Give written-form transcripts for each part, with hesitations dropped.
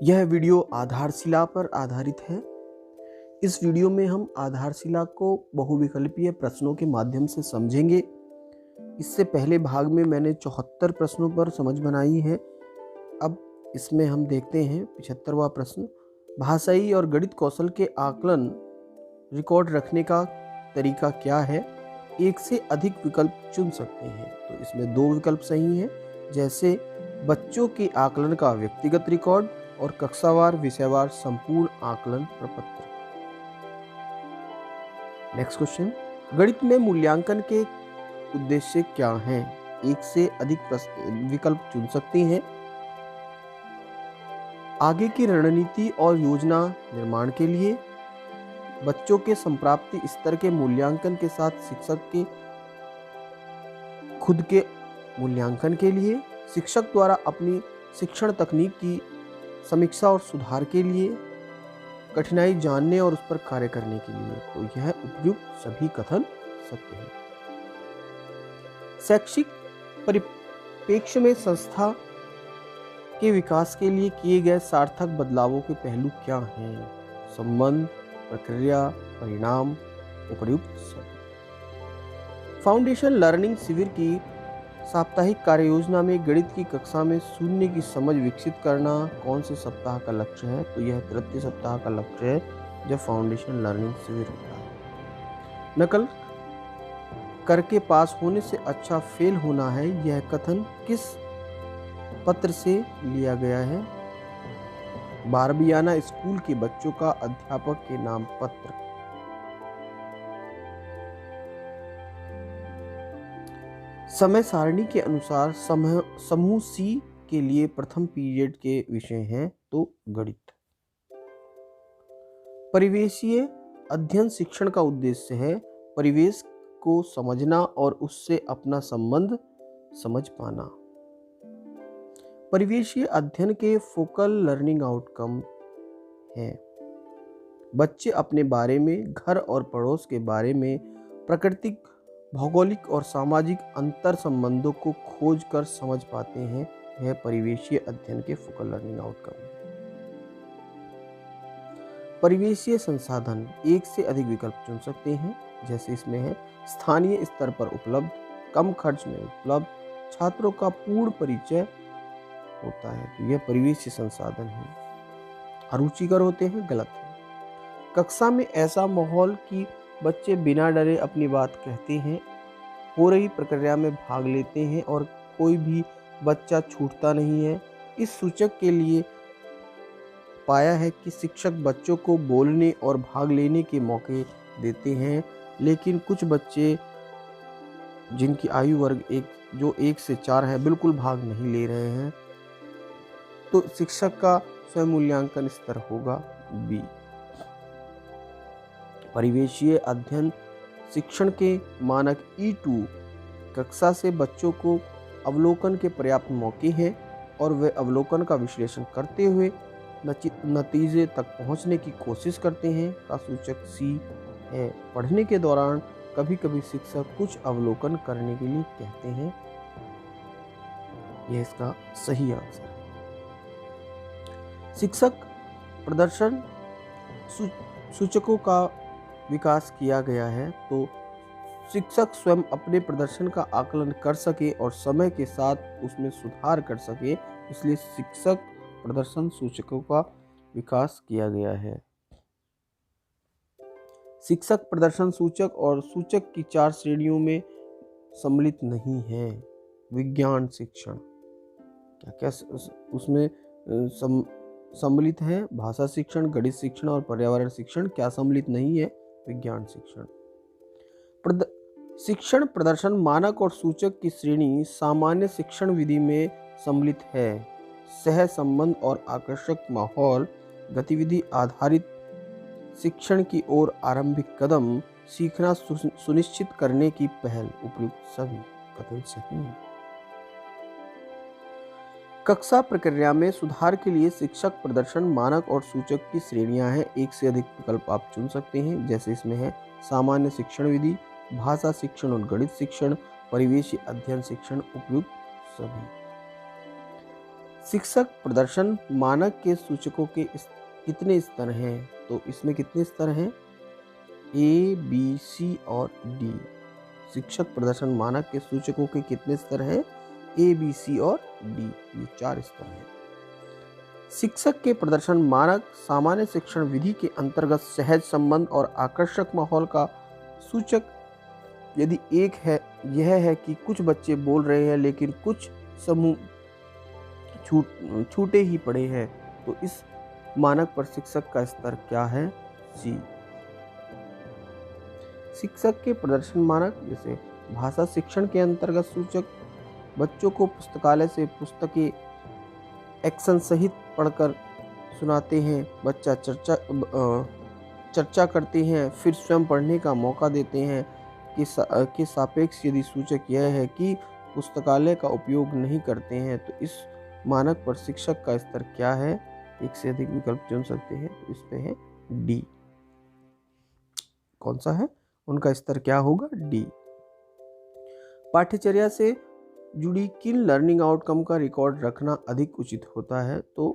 यह वीडियो आधारशिला पर आधारित है। इस वीडियो में हम आधारशिला को बहुविकल्पीय प्रश्नों के माध्यम से समझेंगे। इससे पहले भाग में मैंने 74 प्रश्नों पर समझ बनाई है। अब इसमें हम देखते हैं 75वां प्रश्न। भाषाई और गणित कौशल के आकलन रिकॉर्ड रखने का तरीका क्या है? एक से अधिक विकल्प चुन सकते हैं। तो इसमें 2 विकल्प सही हैं, जैसे बच्चों के आकलन का व्यक्तिगत रिकॉर्ड और कक्षावार विषयवार संपूर्ण आकलन प्रपत्र। नेक्स्ट क्वेश्चन, गणित में मूल्यांकन के उद्देश्य क्या हैं? एक से अधिक विकल्प चुन सकते हैं। आगे की रणनीति और योजना निर्माण के लिए, बच्चों के संप्राप्ति स्तर के मूल्यांकन के साथ शिक्षक के खुद के मूल्यांकन के लिए, शिक्षक द्वारा अपनी शिक्षण तकनीक की समीक्षा और सुधार के लिए, कठिनाई जानने और उस पर कार्य करने के लिए। तो यह उपयुक्त सभी कथन सत्य हैं। शैक्षिक परिप्रेक्ष्य में संस्था के विकास के लिए किए गए सार्थक बदलावों के पहलू क्या हैं? संबंध, प्रक्रिया, परिणाम, उपयुक्त सभी। फाउंडेशन लर्निंग शिविर की साप्ताहिक कार्य योजना में गणित की कक्षा में शून्य की समझ विकसित करना कौन से सप्ताह का लक्ष्य है? तो यह तृतीय सप्ताह का लक्ष्य है जब फाउंडेशन लर्निंग शिविर होता है। नकल करके पास होने से अच्छा फेल होना है, यह कथन किस पत्र से लिया गया है? बारबियाना स्कूल के बच्चों का अध्यापक के नाम पत्र। समय सारणी के अनुसार समूह सी के लिए प्रथम पीरियड के विषय हैं तो गणित। परिवेशीय अध्ययन शिक्षण का उद्देश्य है परिवेश को समझना और उससे अपना संबंध समझ पाना। परिवेशीय अध्ययन के फोकल लर्निंग आउटकम हैं बच्चे अपने बारे में, घर और पड़ोस के बारे में, प्राकृतिक, भौगोलिक और सामाजिक अंतर संबंधों को खोज कर समझ पाते हैं। यह परिवेशीय अध्ययन के फोकल लर्निंग आउटकम है। परिवेशीय संसाधन, एक से अधिक विकल्प चुन सकते हैं, जैसे इसमें है स्थानीय स्तर पर उपलब्ध, कम खर्च में उपलब्ध, छात्रों का पूर्ण परिचय होता है। तो यह परिवेशीय संसाधन है। अरुचिकर होते हैं, गलत है। कक्षा में ऐसा माहौल कि बच्चे बिना डरे अपनी बात कहते हैं, हो रही प्रक्रिया में भाग लेते हैं और कोई भी बच्चा छूटता नहीं है। इस सूचक के लिए पाया है कि शिक्षक बच्चों को बोलने और भाग लेने के मौके देते हैं, लेकिन कुछ बच्चे जिनकी आयु वर्ग जो 1 से 4 है बिल्कुल भाग नहीं ले रहे हैं। तो शिक्षक का स्वयं मूल्यांकन स्तर होगा बी। परिवेशीय अध्ययन शिक्षण के मानक E2 कक्षा से बच्चों को अवलोकन के पर्याप्त मौके हैं और वे अवलोकन का विश्लेषण करते हुए नतीजे तक पहुंचने की कोशिश करते हैं का सूचक C है। पढ़ने के दौरान कभी कभी शिक्षक कुछ अवलोकन करने के लिए कहते हैं। यह इसका सही आंसर है। शिक्षक प्रदर्शन सूचकों का विकास किया गया है तो शिक्षक स्वयं अपने प्रदर्शन का आकलन कर सके और समय के साथ उसमें सुधार कर सके, इसलिए शिक्षक प्रदर्शन सूचकों का विकास किया गया है। शिक्षक प्रदर्शन सूचक और सूचक की 4 श्रेणियों में सम्मिलित नहीं है। विज्ञान शिक्षण क्या उसमें सम्मिलित है? भाषा शिक्षण, गणित शिक्षण और पर्यावरण शिक्षण क्या सम्मिलित नहीं है? विज्ञान शिक्षण। शिक्षण प्रदर्शन मानक और सूचक की श्रेणी सामान्य शिक्षण विधि में सम्मिलित है। सह संबंध और आकर्षक माहौल, गतिविधि आधारित शिक्षण की ओर आरंभिक कदम, सीखना सुनिश्चित करने की पहल, उपयुक्त सभी कथन सही हैं। कक्षा प्रक्रिया में सुधार के लिए शिक्षक प्रदर्शन मानक और सूचक की श्रेणियां हैं। एक से अधिक विकल्प आप चुन सकते हैं, जैसे इसमें है सामान्य शिक्षण विधि, भाषा शिक्षण और गणित शिक्षण, परिवेशीय अध्ययन शिक्षण, उपयुक्त सभी। शिक्षक प्रदर्शन मानक के सूचकों के कितने स्तर हैं? तो इसमें कितने स्तर हैं? ए, बी, सी और डी। शिक्षक प्रदर्शन मानक के सूचकों के कितने स्तर हैं? ए, बी, सी और डी, ये 4 स्तर हैं। शिक्षक के प्रदर्शन मानक सामान्य शिक्षण विधि के अंतर्गत सहज संबंध और आकर्षक माहौल का सूचक यदि एक है, यह है कि कुछ बच्चे बोल रहे हैं लेकिन कुछ समूह छूटे ही पड़े हैं, तो इस मानक पर शिक्षक का स्तर क्या है? सी। शिक्षक के प्रदर्शन मानक जैसे भाषा शिक्षण के अंतर्गत सूचक बच्चों को पुस्तकालय से पुस्तकें एक्शन सहित पढ़कर सुनाते हैं, बच्चा चर्चा करते हैं, फिर स्वयं पढ़ने का मौका देते हैं कि सापेक्ष यदि सूचक यह है कि पुस्तकालय का उपयोग नहीं करते हैं, तो इस मानक पर शिक्षक का स्तर क्या है? एक से अधिक विकल्प चुन सकते हैं, तो इस पे है डी। कौन सा है? उनका स्तर क्या होगा? डी। पाठ्यचर्या से जुड़ी किन लर्निंग आउटकम का रिकॉर्ड रखना अधिक उचित होता है? तो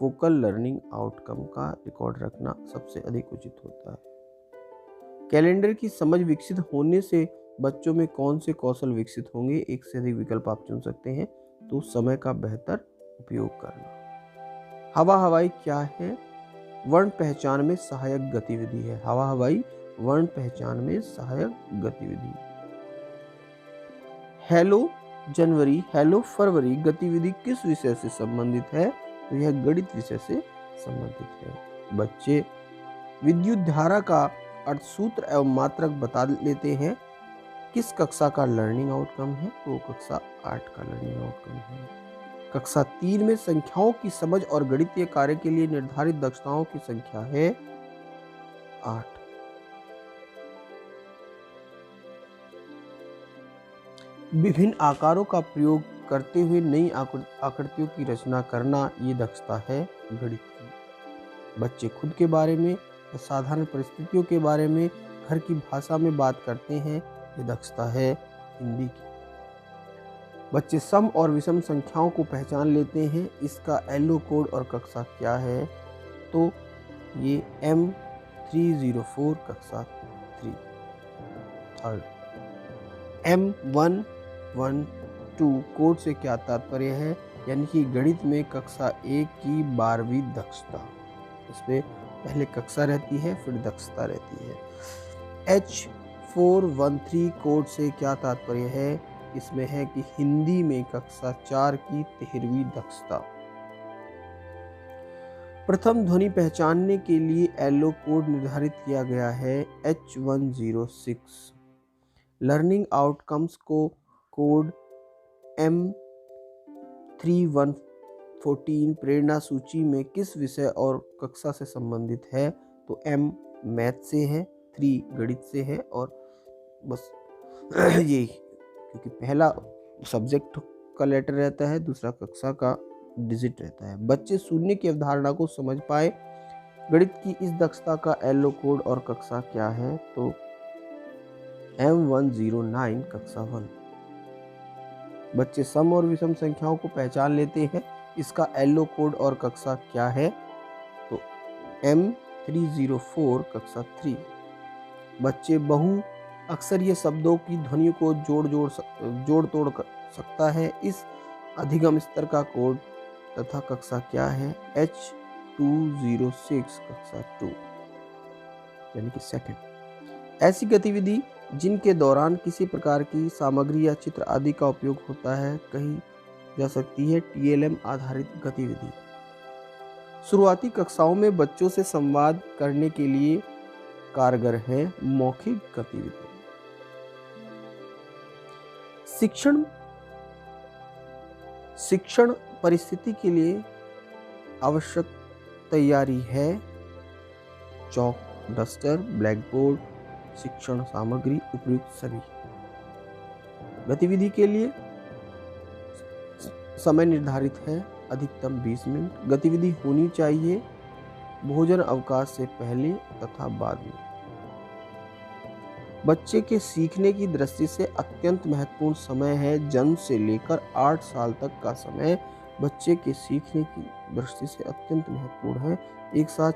फोकल लर्निंग आउटकम का रिकॉर्ड रखना सबसे अधिक उचित होता है। कैलेंडर की समझ विकसित होने से बच्चों में कौन से कौशल विकसित होंगे? एक से अधिक विकल्प आप चुन सकते हैं, तो समय का बेहतर उपयोग करना। हवा हवाई क्या है? वर्ण पहचान में सहायक गतिविधि है। हवा हवाई वर्ण पहचान में सहायक गतिविधि। हेलो जनवरी, हेलो फरवरी गतिविधि किस विषय से संबंधित है? तो यह गणित विषय से संबंधित है। बच्चे विद्युत धारा का अर्थसूत्र एवं मात्रक बता लेते हैं, किस कक्षा का लर्निंग आउटकम है? तो कक्षा 8 का लर्निंग आउटकम है। कक्षा 3 में संख्याओं की समझ और गणितीय कार्य के लिए निर्धारित दक्षताओं की संख्या है 8। विभिन्न आकारों का प्रयोग करते हुए नई आकृतियों की रचना करना, ये दक्षता है गणित की। बच्चे खुद के बारे में या साधारण परिस्थितियों के बारे में घर की भाषा में बात करते हैं, ये दक्षता है हिंदी की। बच्चे सम और विषम संख्याओं को पहचान लेते हैं, इसका एलो कोड और कक्षा क्या है? तो ये M304 कक्षा 3। थर्ड, M112 कोड से क्या तात्पर्य है? यानी कि गणित में कक्षा 1 की 12वीं दक्षता। इसमें पहले कक्षा रहती है, फिर दक्षता रहती है। H413 कोड से क्या तात्पर्य है? इसमें है कि हिंदी में कक्षा 4 की 13वीं दक्षता। प्रथम ध्वनि पहचानने के लिए एलो कोड निर्धारित किया गया है H106। लर्निंग आउटकम्स को कोड M3114 प्रेरणा सूची में किस विषय और कक्षा से संबंधित है? तो M मैथ से है, 3 गणित से है, और बस ये क्योंकि पहला सब्जेक्ट का लेटर रहता है, दूसरा कक्षा का डिजिट रहता है। बच्चे शून्य की अवधारणा को समझ पाए, गणित की इस दक्षता का एलो कोड और कक्षा क्या है? तो M109 कक्षा 1। बच्चे सम और विषम संख्याओं को पहचान लेते हैं, इसका एलो कोड और कक्षा क्या है? तो M304 कक्षा 3। बच्चे बहु अक्षरीय शब्दों की ध्वनियों को जोड़ तोड़ कर सकता है, इस अधिगम स्तर का कोड तथा कक्षा क्या है? H206 कक्षा 2 यानी कि सेकंड। ऐसी गतिविधि जिनके दौरान किसी प्रकार की सामग्री या चित्र आदि का उपयोग होता है कही जा सकती है TLM आधारित गतिविधि। शुरुआती कक्षाओं में बच्चों से संवाद करने के लिए कारगर है मौखिक गतिविधि। शिक्षण परिस्थिति के लिए आवश्यक तैयारी है चौक, डस्टर, ब्लैक बोर्ड, शिक्षण सामग्री, उपयुक्त सभी। गतिविधि के लिए समय निर्धारित है अधिकतम 20 मिनट। गतिविधि होनी चाहिए भोजन अवकाश से पहले तथा बाद में। बच्चे के सीखने की दृष्टि से अत्यंत महत्वपूर्ण समय है जन्म से लेकर 8 साल तक का समय बच्चे के सीखने की दृष्टि से अत्यंत महत्वपूर्ण है। एक साथ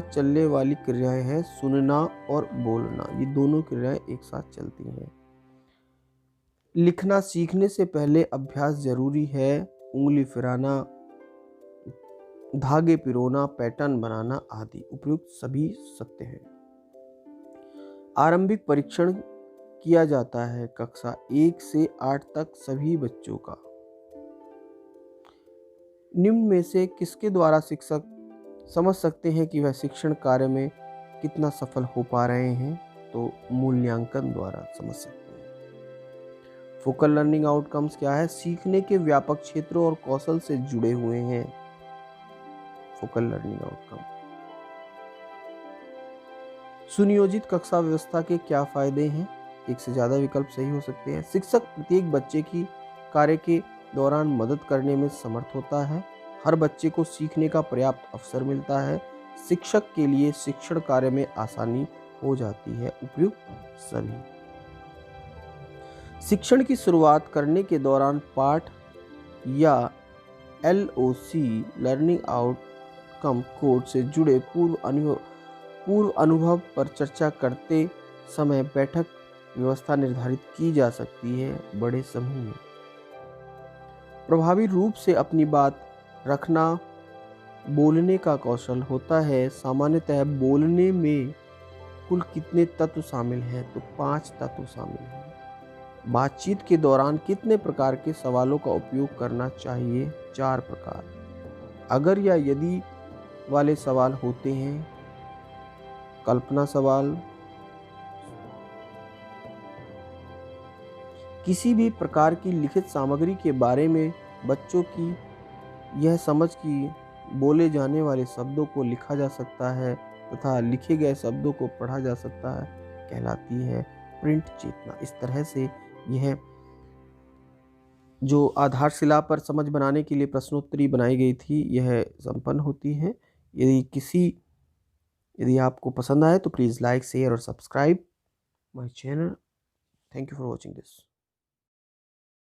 चलने वाली क्रियाएं हैं सुनना और बोलना, ये दोनों क्रियाएं एक साथ चलती हैं। लिखना सीखने से पहले अभ्यास जरूरी है। उंगली फिराना, धागे पिरोना, पैटर्न बनाना आदि उपयुक्त सभी सत्य हैं। आरंभिक परीक्षण किया जाता है कक्षा 1 से 8 तक सभी बच्चों का। निम्न में से किसके द्वारा शिक्षक समझ सकते हैं कि वह शिक्षण कार्य में कितना सफल हो पा रहे हैं? तो मूल्यांकन द्वारा समझ सकते हैं। फोकल लर्निंग आउटकम्स क्या है? सीखने के व्यापक क्षेत्रों और कौशल से जुड़े हुए हैं फोकल लर्निंग आउटकम। सुनियोजित कक्षा व्यवस्था के क्या फायदे हैं? एक से ज्यादा विकल्प सही हो सकते हैं। शिक्षक प्रत्येक बच्चे की कार्य के दौरान मदद करने में समर्थ होता है। हर बच्चे को सीखने का पर्याप्त अवसर मिलता है। शिक्षक के लिए शिक्षण कार्य में आसानी हो जाती है। उपयुक्त सभी। शिक्षण की शुरुआत करने के दौरान पाठ या LOC लर्निंग आउटकम कोड से जुड़े पूर्व अनुभव पर चर्चा करते समय बैठक व्यवस्था निर्धारित की जा सकती है। बड़े समूह में प्रभावी रूप से अपनी बात रखना बोलने का कौशल होता है। सामान्यतः बोलने में कुल कितने तत्व शामिल हैं? तो 5 तत्व शामिल हैं। बातचीत के दौरान कितने प्रकार के सवालों का उपयोग करना चाहिए? 4 प्रकार। अगर या यदि वाले सवाल होते हैं। कल्पना सवाल, किसी भी प्रकार की लिखित सामग्री के बारे में बच्चों की यह समझ कि बोले जाने वाले शब्दों को लिखा जा सकता है तथा लिखे गए शब्दों को पढ़ा जा सकता है, कहलाती है प्रिंट चेतना। इस तरह से यह जो आधारशिला पर समझ बनाने के लिए प्रश्नोत्तरी बनाई गई थी, यह संपन्न होती है। यदि आपको पसंद आए तो प्लीज़ लाइक, शेयर और subscribe my channel. Thank you for watching this.